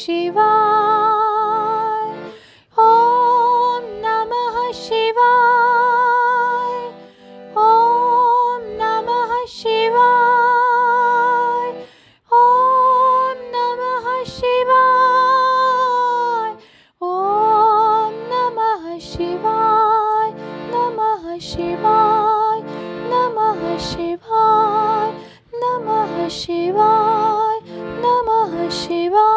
शिवाय। ओम नमः शिवाय। ओम नमः शिवाय। ओम नमः शिवाय। ओम नमः शिवाय। नमः शिवाय। नमः शिवाय। नमः शिवाय। नमः शिवाय।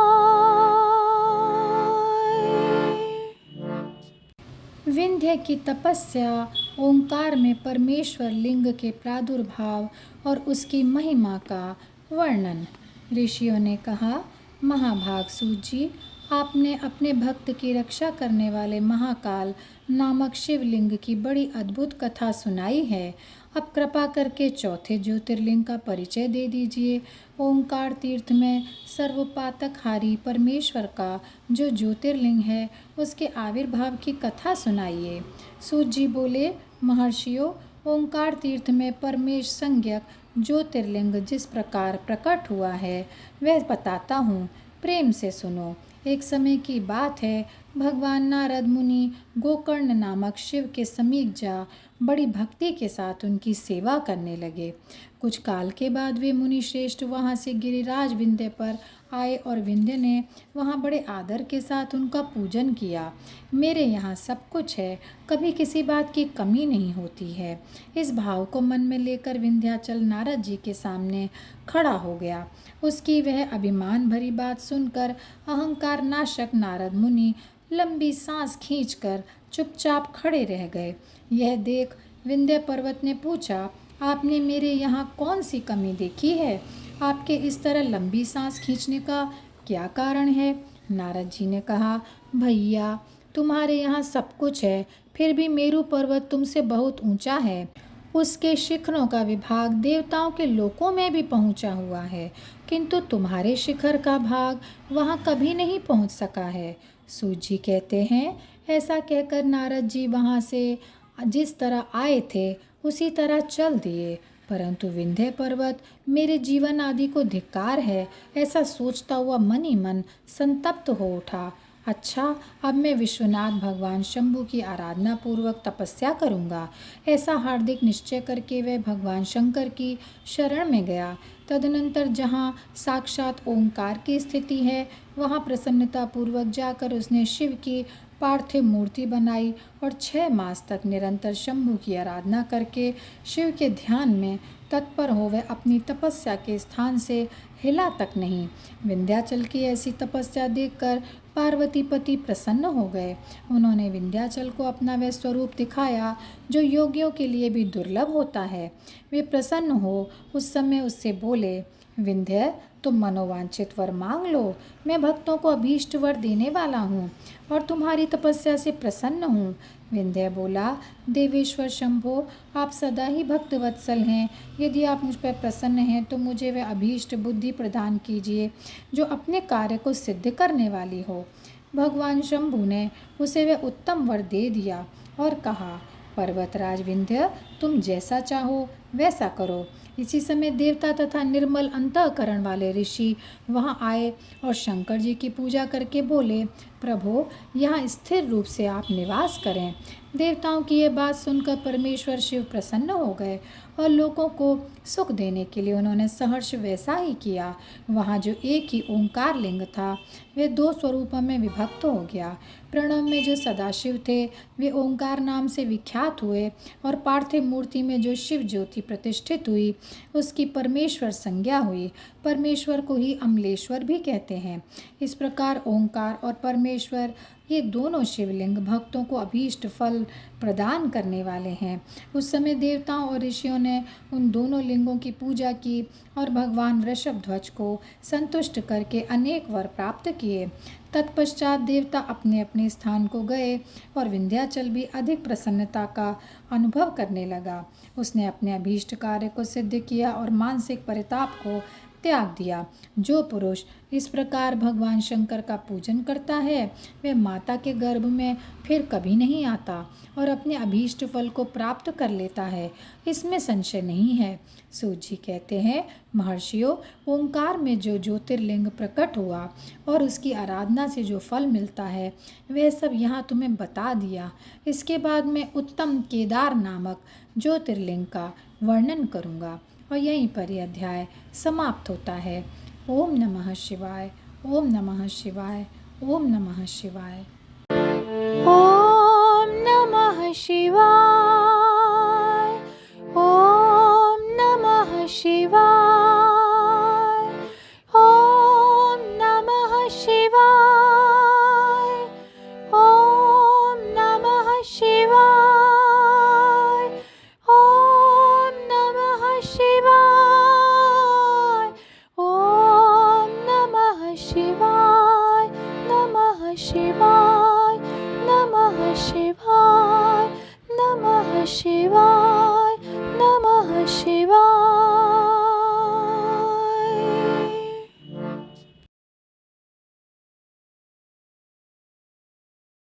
विंध्य की तपस्या, ओंकार में परमेश्वर लिंग के प्रादुर्भाव और उसकी महिमा का वर्णन। ऋषियों ने कहा, महाभाग सूत जी, आपने अपने भक्त की रक्षा करने वाले महाकाल नामक शिवलिंग की बड़ी अद्भुत कथा सुनाई है। अब कृपा करके चौथे ज्योतिर्लिंग का परिचय दे दीजिए। ओंकार तीर्थ में सर्वपातकहारी परमेश्वर का जो ज्योतिर्लिंग है उसके आविर्भाव की कथा सुनाइए। सूत जी बोले, महर्षियों, ओंकार तीर्थ में परमेश संज्ञक ज्योतिर्लिंग जिस प्रकार प्रकट हुआ है वह बताता हूँ, प्रेम से सुनो। एक समय की बात है, भगवान नारद मुनि गोकर्ण नामक शिव के समीप जा बड़ी भक्ति के साथ उनकी सेवा करने लगे। कुछ काल के बाद वे मुनि श्रेष्ठ वहाँ से गिरिराज विंध्य पर आए और विंध्य ने वहाँ बड़े आदर के साथ उनका पूजन किया। मेरे यहाँ सब कुछ है, कभी किसी बात की कमी नहीं होती है। इस भाव को मन में लेकर विंध्याचल नारद जी के सामने खड़ा हो गया। उसकी वह अभिमान भरी बात सुनकर अहंकार नाशक नारद मुनि लंबी सांस खींचकर चुपचाप खड़े रह गए। यह देख विंध्य पर्वत ने पूछा, आपने मेरे यहाँ कौन सी कमी देखी है? आपके इस तरह लंबी सांस खींचने का क्या कारण है? नारद जी ने कहा, भैया, तुम्हारे यहाँ सब कुछ है, फिर भी मेरू पर्वत तुमसे बहुत ऊंचा है। उसके शिखरों का विभाग देवताओं के लोकों में भी पहुंचा हुआ है, किंतु तुम्हारे शिखर का भाग वहां कभी नहीं पहुंच सका है। सूत जी कहते हैं, ऐसा कहकर नारद जी वहां से जिस तरह आए थे उसी तरह चल दिए, परंतु विंध्य पर्वत मेरे जीवन आदि को धिक्कार है, ऐसा सोचता हुआ मन ही मन संतप्त हो उठा। अच्छा, अब मैं विश्वनाथ भगवान शंभु की आराधना पूर्वक तपस्या करूंगा। ऐसा हार्दिक निश्चय करके वह भगवान शंकर की शरण में गया। तदनंतर जहाँ साक्षात ओंकार की स्थिति है वहाँ प्रसन्नता पूर्वक जाकर उसने शिव की पार्थिव मूर्ति बनाई और 6 मास तक निरंतर शंभु की आराधना करके शिव के ध्यान में तत्पर हो वह अपनी तपस्या के स्थान से हिला तक नहीं। विंध्याचल की ऐसी तपस्या देखकर पार्वतीपति प्रसन्न हो गए। उन्होंने विंध्याचल को अपना वह स्वरूप दिखाया जो योगियों के लिए भी दुर्लभ होता है। वे प्रसन्न हो उस समय उससे बोले, विंध्य, तुम मनोवांछित वर मांग लो, मैं भक्तों को अभीष्ट वर देने वाला हूँ और तुम्हारी तपस्या से प्रसन्न हूँ। विंध्य बोला, देवेश्वर शंभो, आप सदा ही भक्त वत्सल हैं। यदि आप मुझ पर प्रसन्न हैं तो मुझे वह अभीष्ट बुद्धि प्रदान कीजिए जो अपने कार्य को सिद्ध करने वाली हो। भगवान शंभु ने उसे वह उत्तम वर दे दिया और कहा, पर्वतराज विंध्य, तुम जैसा चाहो वैसा करो। इसी समय देवता तथा निर्मल अंतःकरण वाले ऋषि वहां आए और शंकर जी की पूजा करके बोले, प्रभो, यहाँ स्थिर रूप से आप निवास करें। देवताओं की यह बात सुनकर परमेश्वर शिव प्रसन्न हो गए और लोगों को सुख देने के लिए उन्होंने सहर्ष वैसा ही किया। वहाँ जो एक ही ओंकार लिंग था वे 2 स्वरूपों में विभक्त हो गया। प्रणव में जो सदाशिव थे वे ओंकार नाम से विख्यात हुए और पार्थिव मूर्ति में जो शिव ज्योति प्रतिष्ठित हुई उसकी परमेश्वर संज्ञा हुई। परमेश्वर को ही अमलेश्वर भी कहते हैं। इस प्रकार ओंकार और परमेश्वर ये दोनों शिवलिंग भक्तों को अभीष्ट फल प्रदान करने वाले हैं। उस समय देवताओं और ऋषियों ने उन दोनों लिंगों की पूजा की और भगवान वृषभध्वज को संतुष्ट करके अनेक वर प्राप्त किए। तत्पश्चात देवता अपने अपने स्थान को गए और विंध्याचल भी अधिक प्रसन्नता का अनुभव करने लगा। उसने अपने अभीष्ट कार्य को सिद्ध किया और मानसिक परिताप को त्याग दिया। जो पुरुष इस प्रकार भगवान शंकर का पूजन करता है वह माता के गर्भ में फिर कभी नहीं आता और अपने अभीष्ट फल को प्राप्त कर लेता है, इसमें संशय नहीं है। सूत जी कहते हैं, महर्षियों, ओंकार में जो ज्योतिर्लिंग प्रकट हुआ और उसकी आराधना से जो फल मिलता है वह सब यहाँ तुम्हें बता दिया। इसके बाद मैं उत्तम केदार नामक ज्योतिर्लिंग का वर्णन करूँगा और यहीं पर यह अध्याय समाप्त होता है। ओम नमः शिवाय, ओम नमः शिवाय, ओम नमः शिवाय। ओम नमः शिवाय, ओम नमः शिवाय, ओम नमः शिवाय, ओम नमः शिवाय, ओम नमः शिवाय, ओम नमः शिवाय, नमः शिवाय, नमः शिवाय, नमः शिवाय।